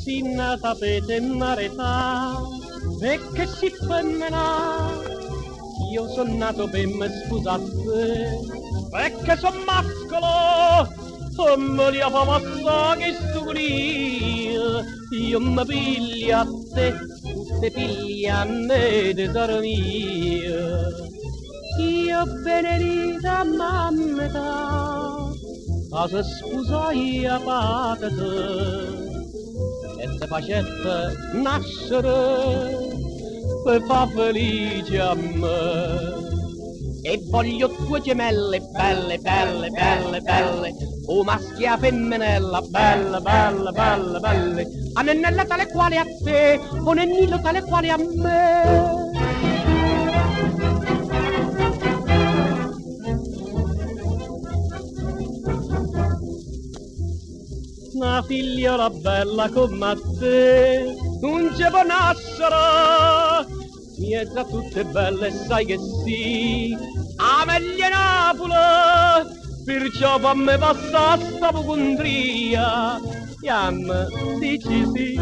si nata per temerità e che si femmina. Io sono nato per me scusate perché son mascolo, me li fa passare che studia. Io mi piglio a te, te piglia a me tesoro mio. Io benedita mamma se sposai a patata e te facette nascere per fa felice a me. E voglio due gemelle belle, belle, belle, belle, o maschi a femminella, belle, belle, belle, belle, a nennella tale quale a te, o nennillo tale quale a me. Una figliola bella come te non ci può nascere, miezza tutte belle sai che sì, a meglio Napoli, perciò fammi passare sta pocondria. Iam, dici sì,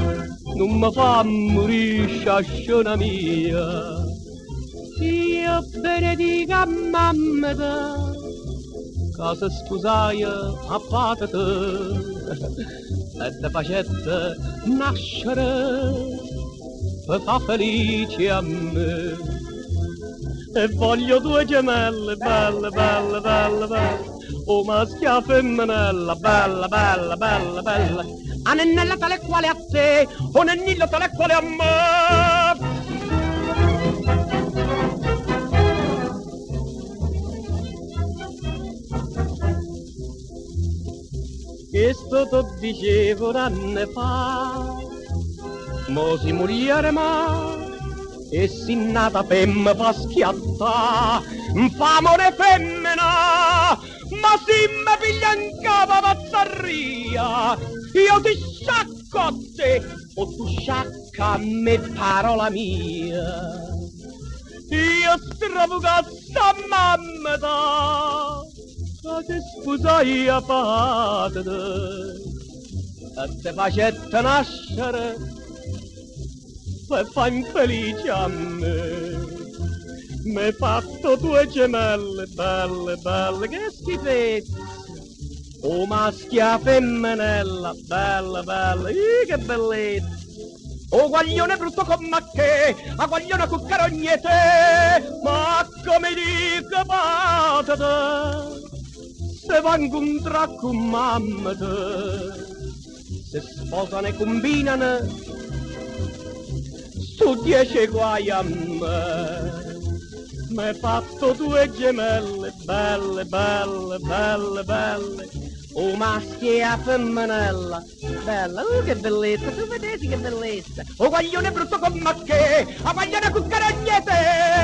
non mi fa morire sciasciona mia. Io benedica mamma te, cosa scusai a patata e te facette nascere per fa felice a me. E voglio due gemelle belle, belle, belle, belle, o maschia femminella, bella, bella, bella, bella, a nennella tale quale a te, o nennillo tale quale a me. Questo ti dicevo anni fa, mo si moriere ma e si nata per me fa schiattà, famone femmina, ma si me piglia in capo pazzarria, io ti sciacco a te, o tu sciacca a me, parola mia. Io strabuca sta mamma da, che sposai a patata, e te facette nascere per fa infelice a me. M'hai fatto due gemelle belle, belle, che schifezza, o maschia femminella, bella, bella, che bellezza. O guaglione brutto come che, a guaglione con carognete, ma come dico patata, se va incontrare con mamma te, se sposano e combinano, su 10 guai a me. M'hai fatto due gemelle belle, belle, belle, belle, o maschi a femminella, bella, che bellezza, tu vedete che bellezza, o guaglione brutto come che, a guaglione con caragnete.